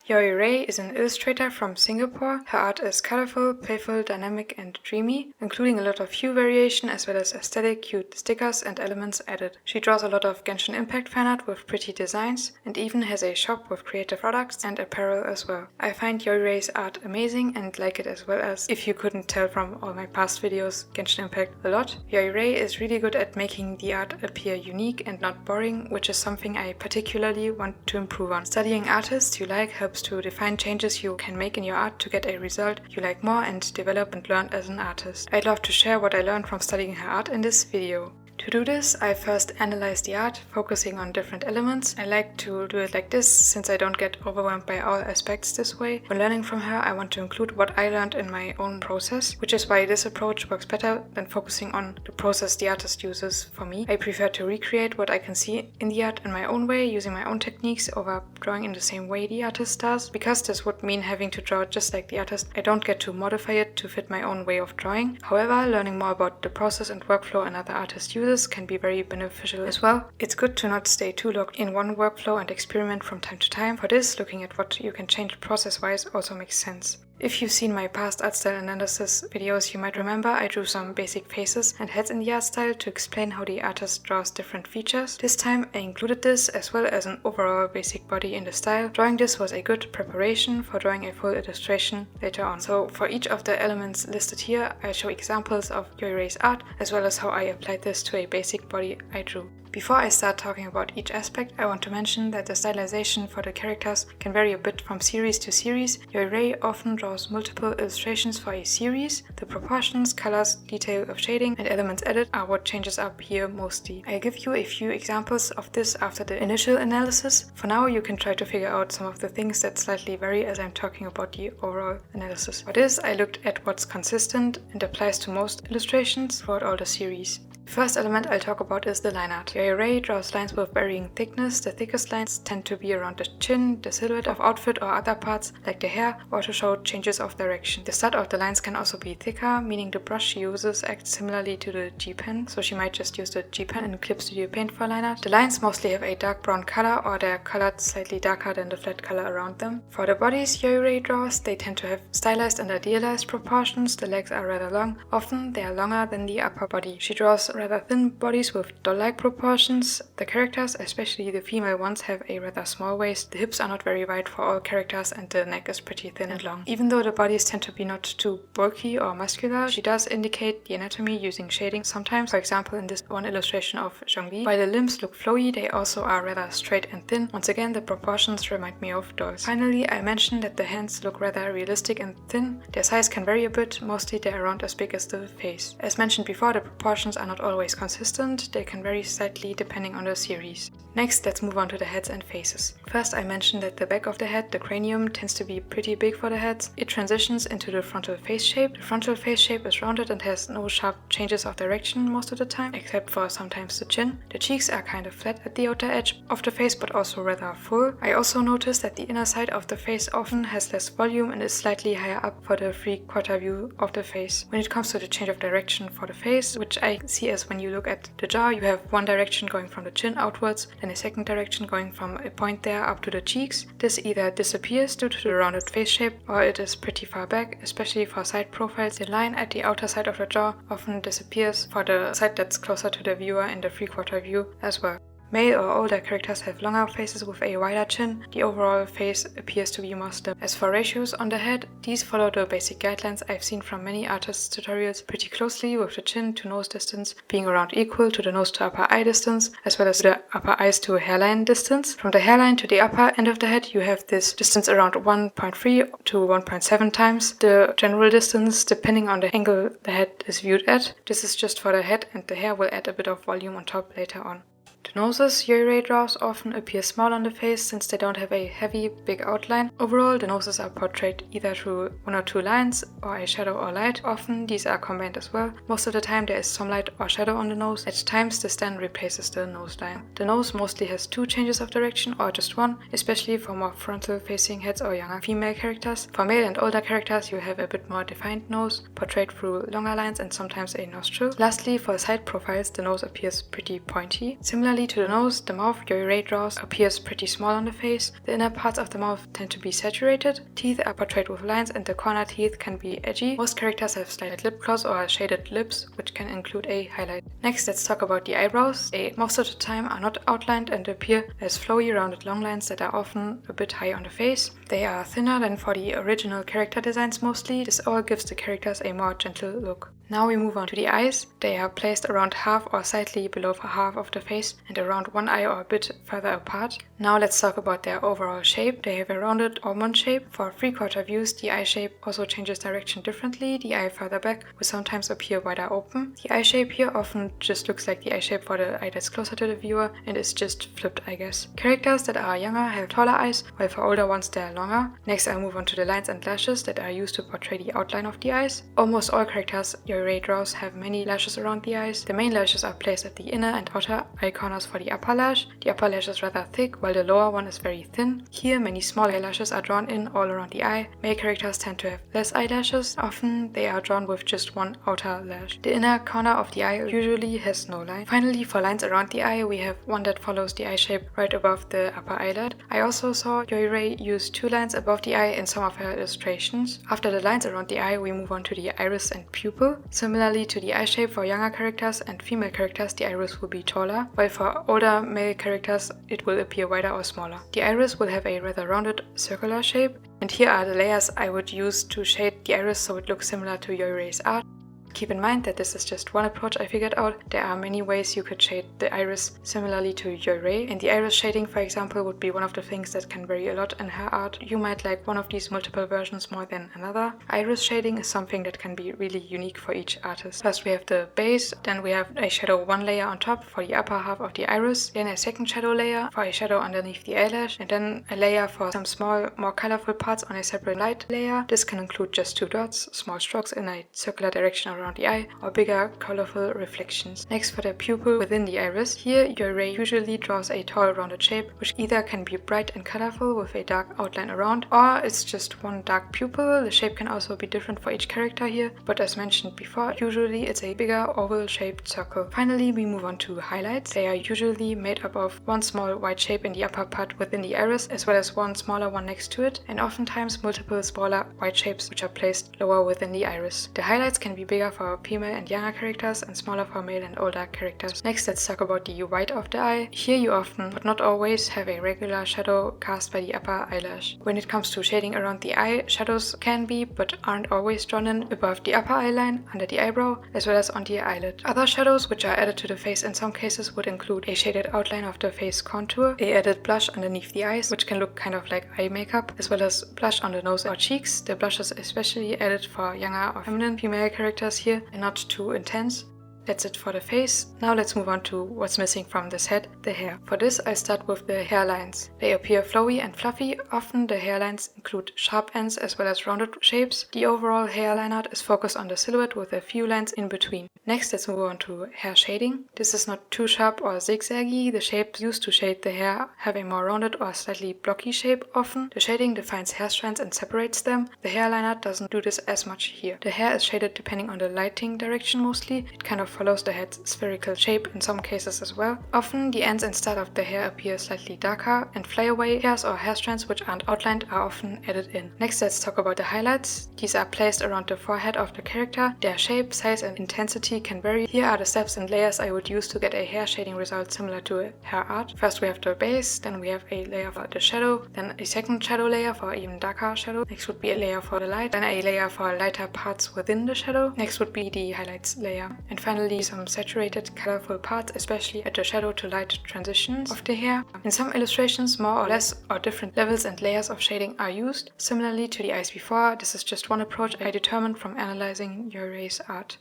Yeurei is an illustrator from Singapore. Her art is colorful, playful, dynamic and dreamy, including a lot of hue variation as well as aesthetic, cute stickers and elements added. She draws a lot of Genshin Impact fan art with pretty designs and even has a shop with creative products and apparel as well. I find Yeurei's art amazing and like it as well as, if you couldn't tell from all my past videos, Genshin Impact a lot. Yeurei is really good at making the art appear unique and not boring, which is something I particularly want to improve on. Studying artists you like helps to define changes you can make in your art to get a result you like more and develop and learn as an artist. I'd love to share what I learned from studying her art in this video. To do this, I first analyze the art, focusing on different elements. I like to do it like this since I don't get overwhelmed by all aspects this way. When learning from her, I want to include what I learned in my own process, which is why this approach works better than focusing on the process the artist uses for me. I prefer to recreate what I can see in the art in my own way, using my own techniques over drawing in the same way the artist does. Because this would mean having to draw just like the artist, I don't get to modify it to fit my own way of drawing. However, learning more about the process and workflow another artist uses can be very beneficial as well. It's good to not stay too locked in one workflow and experiment from time to time. For this, looking at what you can change process-wise also makes sense. If you've seen my past art style analysis videos, you might remember I drew some basic faces and heads in the art style to explain how the artist draws different features. This time I included this as well as an overall basic body in the style. Drawing this was a good preparation for drawing a full illustration later on. So for each of the elements listed here, I show examples of Yeurei's art as well as how I applied this to a basic body I drew. Before I start talking about each aspect, I want to mention that the stylization for the characters can vary a bit from series to series. Yeurei often draws multiple illustrations for a series. The proportions, colors, detail of shading, and elements added are what changes up here mostly. I'll give you a few examples of this after the initial analysis. For now, you can try to figure out some of the things that slightly vary as I'm talking about the overall analysis. For this, I looked at what's consistent and applies to most illustrations throughout all the series. The first element I'll talk about is the line art. Yeurei draws lines with varying thickness. The thickest lines tend to be around the chin, the silhouette of outfit or other parts like the hair, or to show changes of direction. The start of the lines can also be thicker, meaning the brush she uses acts similarly to the G-pen, so she might just use the G-pen in Clip Studio Paint for line art. The lines mostly have a dark brown color or they're colored slightly darker than the flat color around them. For the bodies Yeurei draws, they tend to have stylized and idealized proportions. The legs are rather long. Often they are longer than the upper body. She draws rather thin bodies with doll-like proportions. The characters, especially the female ones, have a rather small waist. The hips are not very wide for all characters and the neck is pretty thin and long. Even though the bodies tend to be not too bulky or muscular, she does indicate the anatomy using shading sometimes. For example, in this one illustration of Zhongli, while the limbs look flowy, they also are rather straight and thin. Once again, the proportions remind me of dolls. Finally, I mentioned that the hands look rather realistic and thin. Their size can vary a bit, mostly they're around as big as the face. As mentioned before, the proportions are not always consistent, they can vary slightly depending on the series. Next, let's move on to the heads and faces. First, I mentioned that the back of the head, the cranium, tends to be pretty big for the heads. It transitions into the frontal face shape. The frontal face shape is rounded and has no sharp changes of direction most of the time, except for sometimes the chin. The cheeks are kind of flat at the outer edge of the face, but also rather full. I also noticed that the inner side of the face often has less volume and is slightly higher up for the 3/4 view of the face. When it comes to the change of direction for the face, which I see as when you look at the jaw, you have one direction going from the chin outwards, then a second direction going from a point there up to the cheeks. This either disappears due to the rounded face shape or it is pretty far back, especially for side profiles. The line at the outer side of the jaw often disappears for the side that's closer to the viewer in the 3/4 view as well. Male or older characters have longer faces with a wider chin. The overall face appears to be more slim. As for ratios on the head, these follow the basic guidelines I've seen from many artists' tutorials pretty closely, with the chin to nose distance being around equal to the nose to upper eye distance, as well as the upper eyes to hairline distance. From the hairline to the upper end of the head, you have this distance around 1.3 to 1.7 times the general distance, depending on the angle the head is viewed at. This is just for the head, and the hair will add a bit of volume on top later on. The noses Yeurei draws often appear small on the face since they don't have a heavy, big outline. Overall, the noses are portrayed either through one or two lines or a shadow or light. Often these are combined as well. Most of the time there is some light or shadow on the nose. At times the stand replaces the nose line. The nose mostly has two changes of direction or just one, especially for more frontal facing heads or younger female characters. For male and older characters you have a bit more defined nose, portrayed through longer lines and sometimes a nostril. Lastly, for side profiles the nose appears pretty pointy. Similarly, Finally, to the nose, the mouth Yeurei draws appears pretty small on the face. The inner parts of the mouth tend to be saturated. Teeth are portrayed with lines and the corner teeth can be edgy. Most characters have slight lip gloss or shaded lips, which can include a highlight. Next, let's talk about the eyebrows. They most of the time are not outlined and appear as flowy rounded long lines that are often a bit high on the face. They are thinner than for the original character designs mostly. This all gives the characters a more gentle look. Now we move on to the eyes. They are placed around half or slightly below half of the face and around one eye or a bit further apart. Now let's talk about their overall shape. They have a rounded almond shape. For 3/4 views, the eye shape also changes direction differently. The eye further back will sometimes appear wider open. The eye shape here often just looks like the eye shape for the eye that's closer to the viewer and is just flipped, I guess. Characters that are younger have taller eyes, while for older ones they are longer. Next, I'll move on to the lines and lashes that are used to portray the outline of the eyes. Almost all characters Yeurei draws have many lashes around the eyes. The main lashes are placed at the inner and outer eye corners for the upper lash. The upper lash is rather thick, while the lower one is very thin. Here, many small eyelashes are drawn in all around the eye. Male characters tend to have less eyelashes. Often, they are drawn with just one outer lash. The inner corner of the eye usually has no line. Finally, for lines around the eye, we have one that follows the eye shape right above the upper eyelid. I also saw Yeurei use 2 lines above the eye in some of her illustrations. After the lines around the eye, we move on to the iris and pupil. Similarly to the eye shape for younger characters and female characters, the iris will be taller, while for older male characters, it will appear wider or smaller. The iris will have a rather rounded circular shape, and here are the layers I would use to shade the iris so it looks similar to Yeurei's art. Keep in mind that this is just one approach I figured out. There are many ways you could shade the iris similarly to Yeurei, and the iris shading, for example, would be one of the things that can vary a lot in her art. You might like one of these multiple versions more than another. Iris shading is something that can be really unique for each artist. First we have the base, then we have a shadow 1 layer on top for the upper half of the iris, then a second shadow layer for a shadow underneath the eyelash, and then a layer for some small, more colorful parts on a separate light layer. This can include just 2 dots, small strokes in a circular direction around the eye, or bigger colorful reflections. Next, for the pupil within the iris. Here Yeurei usually draws a tall rounded shape, which either can be bright and colorful with a dark outline around, or it's just one dark pupil. The shape can also be different for each character here, but as mentioned before, usually it's a bigger oval shaped circle. Finally, we move on to highlights. They are usually made up of one small white shape in the upper part within the iris, as well as one smaller one next to it, and oftentimes multiple smaller white shapes which are placed lower within the iris. The highlights can be bigger for female and younger characters and smaller for male and older characters. Next, let's talk about the white of the eye. Here you often, but not always, have a regular shadow cast by the upper eyelash. When it comes to shading around the eye, shadows can be, but aren't always drawn in above the upper eyeline, under the eyebrow, as well as on the eyelid. Other shadows which are added to the face in some cases would include a shaded outline of the face contour, a added blush underneath the eyes, which can look kind of like eye makeup, as well as blush on the nose or cheeks. The blush is especially added for younger or feminine female characters here, and not too intense. That's it for the face. Now let's move on to what's missing from this head, the hair. For this, I start with the hairlines. They appear flowy and fluffy. Often the hairlines include sharp ends as well as rounded shapes. The overall hairline art is focused on the silhouette with a few lines in between. Next, let's move on to hair shading. This is not too sharp or zigzaggy. The shapes used to shade the hair have a more rounded or slightly blocky shape often. The shading defines hair strands and separates them. The hairline art doesn't do this as much here. The hair is shaded depending on the lighting direction mostly. It kind of follows the head's spherical shape in some cases as well. Often the ends and start of the hair appear slightly darker, and flyaway hairs or hair strands which aren't outlined are often added in. Next, let's talk about the highlights. These are placed around the forehead of the character. Their shape, size and intensity can vary. Here are the steps and layers I would use to get a hair shading result similar to hair art. First we have the base, then we have a layer for the shadow, then a second shadow layer for even darker shadow. Next would be a layer for the light, then a layer for lighter parts within the shadow. Next would be the highlights layer, and finally some saturated colorful parts, especially at the shadow to light transitions of the hair. In some illustrations, more or less or different levels and layers of shading are used. Similarly to the eyes before, this is just one approach I determined from analyzing Yeureis art.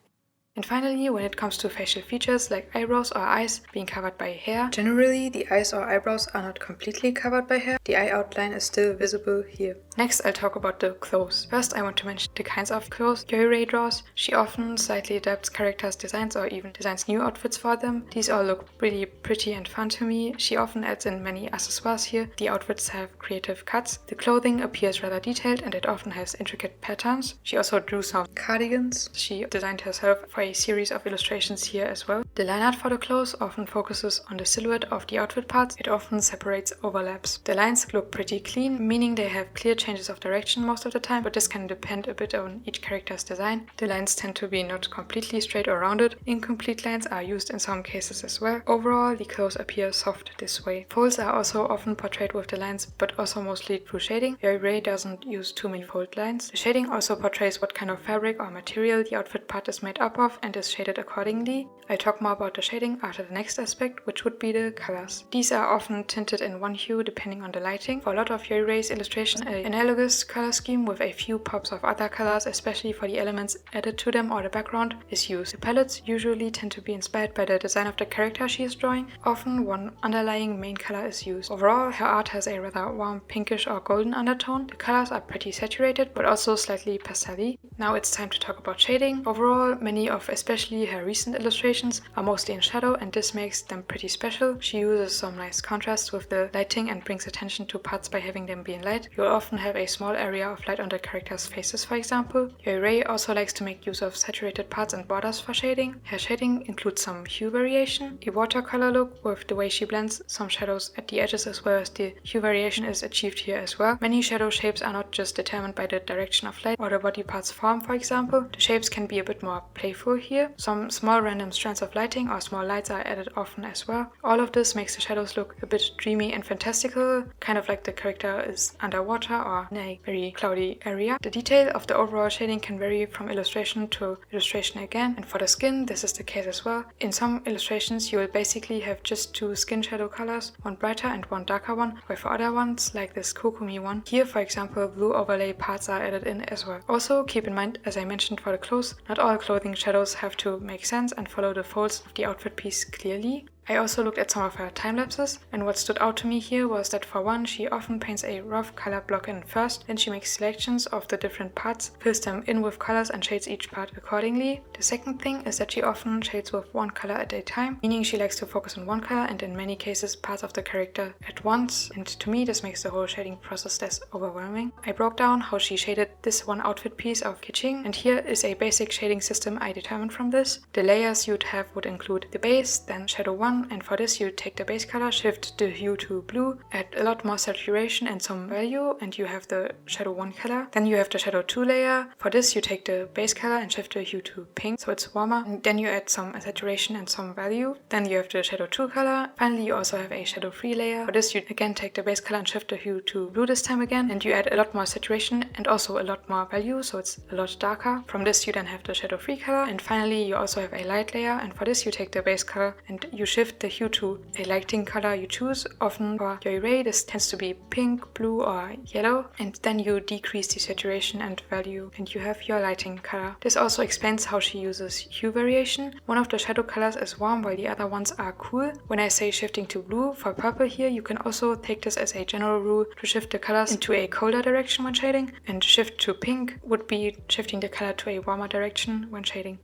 And finally, when it comes to facial features like eyebrows or eyes being covered by hair, generally the eyes or eyebrows are not completely covered by hair. The eye outline is still visible here. Next, I'll talk about the clothes. First, I want to mention the kinds of clothes Yeurei draws. She often slightly adapts characters' designs or even designs new outfits for them. These all look really pretty and fun to me. She often adds in many accessoires here. The outfits have creative cuts. The clothing appears rather detailed and it often has intricate patterns. She also drew some cardigans she designed herself. For a series of illustrations here as well. The line art for the clothes often focuses on the silhouette of the outfit parts. It often separates overlaps. The lines look pretty clean, meaning they have clear changes of direction most of the time, but this can depend a bit on each character's design. The lines tend to be not completely straight or rounded. Incomplete lines are used in some cases as well. Overall, the clothes appear soft this way. Folds are also often portrayed with the lines, but also mostly through shading. Yeurei doesn't use too many fold lines. The shading also portrays what kind of fabric or material the outfit part is made up of and is shaded accordingly. I'll talk more about the shading after the next aspect, which would be the colors. These are often tinted in one hue depending on the lighting. For a lot of Yeurei's illustrations, an analogous color scheme with a few pops of other colors, especially for the elements added to them or the background, is used. The palettes usually tend to be inspired by the design of the character she is drawing. Often one underlying main color is used. Overall, her art has a rather warm pinkish or golden undertone. The colors are pretty saturated, but also slightly pastel-y. Now it's time to talk about shading. Overall, many of especially her recent illustrations are mostly in shadow, and this makes them pretty special. She uses some nice contrasts with the lighting and brings attention to parts by having them be in light. You'll often have a small area of light on the characters' faces, for example. Yeurei also likes to make use of saturated parts and borders for shading. Her shading includes some hue variation, a watercolor look with the way she blends some shadows at the edges, as well as the hue variation is achieved here as well. Many shadow shapes are not just determined by the direction of light or the body part's form, for example. The shapes can be a bit more playful here. Some small random strands of lighting or small lights are added often as well. All of this makes the shadows look a bit dreamy and fantastical, kind of like the character is underwater or in a very cloudy area. The detail of the overall shading can vary from illustration to illustration again, and for the skin this is the case as well. In some illustrations you will basically have just two skin shadow colors, one brighter and one darker one, while for other ones, like this Kokumi one, here for example blue overlay parts are added in as well. Also keep in mind, as I mentioned for the clothes, not all clothing shadows have to make sense and follow the folds of the outfit piece clearly. I also looked at some of her time lapses, and what stood out to me here was that for one, she often paints a rough color block in first, then she makes selections of the different parts, fills them in with colors and shades each part accordingly. The second thing is that she often shades with one color at a time, meaning she likes to focus on one color and in many cases parts of the character at once, and to me this makes the whole shading process less overwhelming. I broke down how she shaded this one outfit piece of Kitching, and here is a basic shading system I determined from this. The layers you'd have would include the base, then shadow 1, and for this you take the base color, shift the hue to blue, add a lot more saturation and some value, and you have the shadow 1 color. Then you have the shadow 2 layer. For this you take the base color and shift the hue to pink so it's warmer, and then you add some saturation and some value. Then you have the shadow 2 color. Finally you also have a shadow 3 layer. For this you again take the base color and shift the hue to blue this time again, and you add a lot more saturation and also a lot more value so it's a lot darker. From this you then have the shadow 3 color, and finally you also have a light layer, and for this you take the base color and you shift the hue to a lighting color you choose. Often for Yeurei this tends to be pink, blue or yellow, and then you decrease the saturation and value and you have your lighting color. This also explains how she uses hue variation. One of the shadow colors is warm while the other ones are cool. When I say shifting to blue for purple here, you can also take this as a general rule to shift the colors into a colder direction when shading, and shift to pink would be shifting the color to a warmer direction when shading.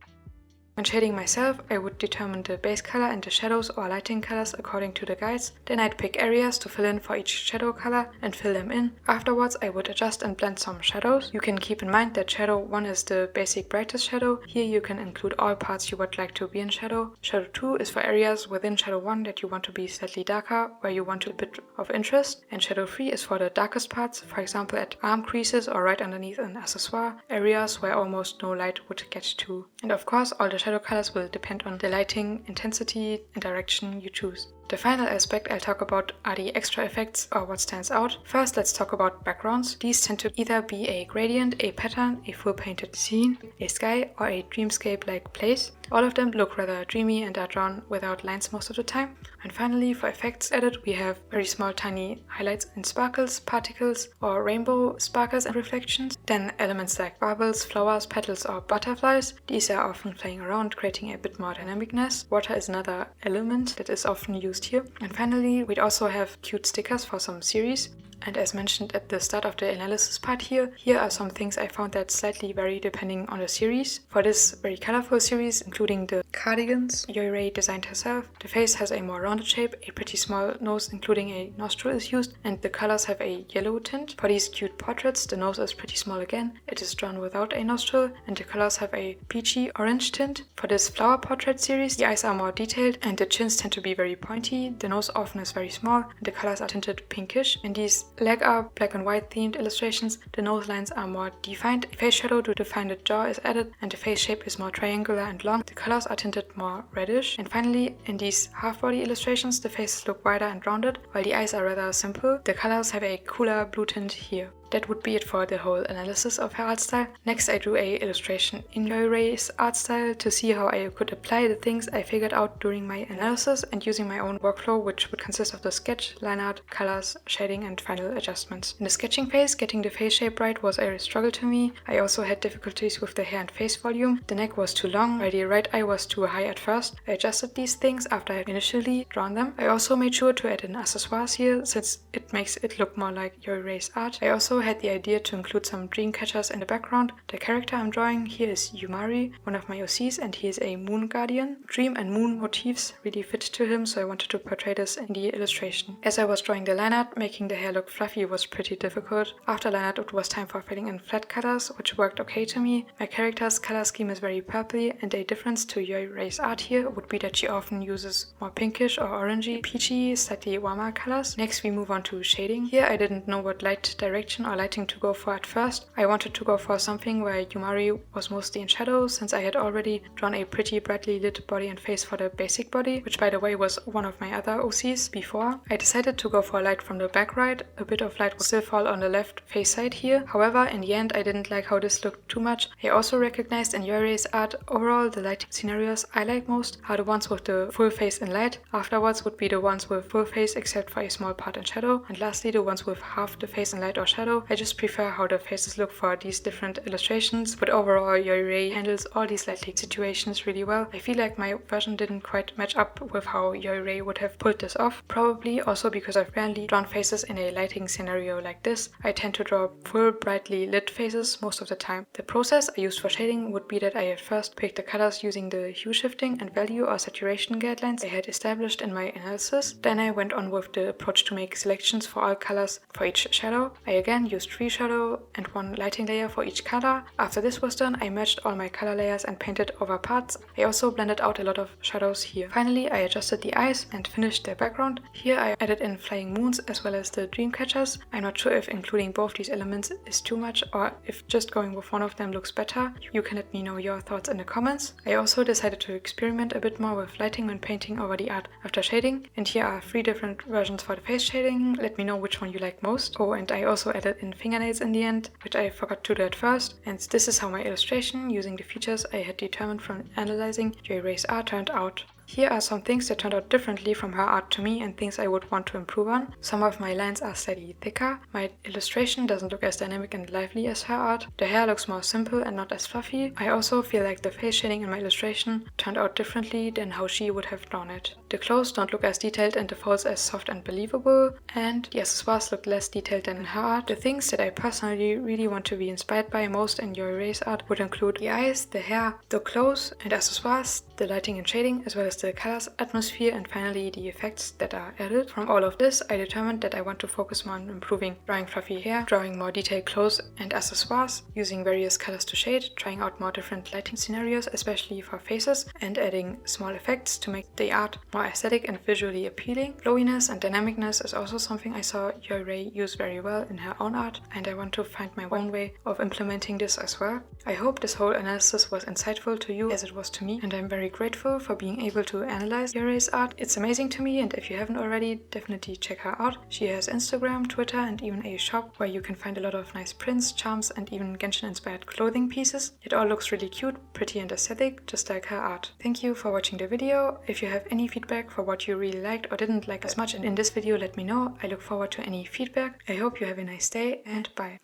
When shading myself, I would determine the base color and the shadows or lighting colors according to the guides. Then I'd pick areas to fill in for each shadow color and fill them in. Afterwards, I would adjust and blend some shadows. You can keep in mind that shadow 1 is the basic brightest shadow. Here you can include all parts you would like to be in shadow. Shadow 2 is for areas within shadow 1 that you want to be slightly darker, where you want a bit of interest. And shadow 3 is for the darkest parts, for example at arm creases or right underneath an accessoire, areas where almost no light would get to. And of course, all the shadow colors will depend on the lighting, intensity and direction you choose. The final aspect I'll talk about are the extra effects or what stands out. First, let's talk about backgrounds. These tend to either be a gradient, a pattern, a full painted scene, a sky or a dreamscape-like place. All of them look rather dreamy and are drawn without lines most of the time. And finally, for effects added, we have very small tiny highlights and sparkles, particles or rainbow sparkles and reflections. Then elements like bubbles, flowers, petals or butterflies. These are often playing around, creating a bit more dynamicness. Water is another element that is often used here. And finally, we'd also have cute stickers for some series. And as mentioned at the start of the analysis part here are some things I found that slightly vary depending on the series. For this very colorful series, including the cardigans Yeurei designed herself. The face has a more rounded shape, a pretty small nose including a nostril is used, and the colors have a yellow tint. For these cute portraits, the nose is pretty small again, it is drawn without a nostril, and the colors have a peachy orange tint. For this flower portrait series, the eyes are more detailed and the chins tend to be very pointy, the nose often is very small, and the colors are tinted pinkish. In these leg art, black and white themed illustrations, the nose lines are more defined, a face shadow to define the jaw is added, and the face shape is more triangular and long. The colors are tinted more reddish. And finally, in these half-body illustrations, the faces look wider and rounded, while the eyes are rather simple. The colors have a cooler blue tint here. That would be it for the whole analysis of her art style. Next I drew a illustration in Yeureis art style to see how I could apply the things I figured out during my analysis and using my own workflow, which would consist of the sketch, line art, colors, shading and final adjustments. In the sketching phase, getting the face shape right was a struggle to me. I also had difficulties with the hair and face volume. The neck was too long, while the right eye was too high at first. I adjusted these things after I had initially drawn them. I also made sure to add in accessoires here, since it makes it look more like Yeureis art. I also had the idea to include some dream catchers in the background. The character I'm drawing here is Yumari, one of my OCs, and he is a moon guardian. Dream and moon motifs really fit to him, so I wanted to portray this in the illustration. As I was drawing the line art, making the hair look fluffy was pretty difficult. After line art, it was time for filling in flat colors, which worked okay to me. My character's color scheme is very purpley, and a difference to Yeureis art here would be that she often uses more pinkish or orangey, peachy, slightly warmer colors. Next we move on to shading. Here I didn't know what light direction or lighting to go for at first. I wanted to go for something where Yumari was mostly in shadow, since I had already drawn a pretty brightly lit body and face for the basic body, which by the way was one of my other OCs before. I decided to go for light from the back right. A bit of light will still fall on the left face side here. However, in the end I didn't like how this looked too much. I also recognized in Yeureis art overall the lighting scenarios I like most are the ones with the full face in light. Afterwards would be the ones with full face except for a small part in shadow, and lastly the ones with half the face in light or shadow. I just prefer how the faces look for these different illustrations, but overall Yeurei handles all these lighting situations really well. I feel like my version didn't quite match up with how Yeurei would have pulled this off, probably also because I've rarely drawn faces in a lighting scenario like this. I tend to draw full brightly lit faces most of the time. The process I used for shading would be that I at first picked the colors using the hue shifting and value or saturation guidelines I had established in my analysis. Then I went on with the approach to make selections for all colors for each shadow. I again used 3 shadow and 1 lighting layer for each color. After this was done, I merged all my color layers and painted over parts. I also blended out a lot of shadows here. Finally, I adjusted the eyes and finished their background. Here I added in flying moons as well as the dream catchers. I'm not sure if including both these elements is too much or if just going with one of them looks better. You can let me know your thoughts in the comments. I also decided to experiment a bit more with lighting when painting over the art after shading, and here are 3 different versions for the face shading. Let me know which one you like most. Oh, and I also added in fingernails in the end, which I forgot to do at first, and this is how my illustration using the features I had determined from analyzing Yeureis art turned out. Here are some things that turned out differently from her art to me and things I would want to improve on. Some of my lines are slightly thicker. My illustration doesn't look as dynamic and lively as her art. The hair looks more simple and not as fluffy. I also feel like the face shading in my illustration turned out differently than how she would have drawn it. The clothes don't look as detailed and the folds as soft and believable, and the accessoires look less detailed than in her art. The things that I personally really want to be inspired by most in Yeureis art would include the eyes, the hair, the clothes and accessoires, the lighting and shading, as well as the colors, atmosphere, and finally the effects that are added. From all of this, I determined that I want to focus more on improving drawing fluffy hair, drawing more detailed clothes and accessoires, using various colors to shade, trying out more different lighting scenarios, especially for faces, and adding small effects to make the art more aesthetic and visually appealing. Flowiness and dynamicness is also something I saw Yeurei use very well in her own art, and I want to find my own way of implementing this as well. I hope this whole analysis was insightful to you as it was to me, and I'm very grateful for being able to analyze Yeurei's art. It's amazing to me, and if you haven't already, definitely check her out. She has Instagram, Twitter, and even a shop where you can find a lot of nice prints, charms, and even Genshin inspired clothing pieces. It all looks really cute, pretty and aesthetic, just like her art. Thank you for watching the video. If you have any feedback for what you really liked or didn't like as much in this video, let me know. I look forward to any feedback. I hope you have a nice day, and bye.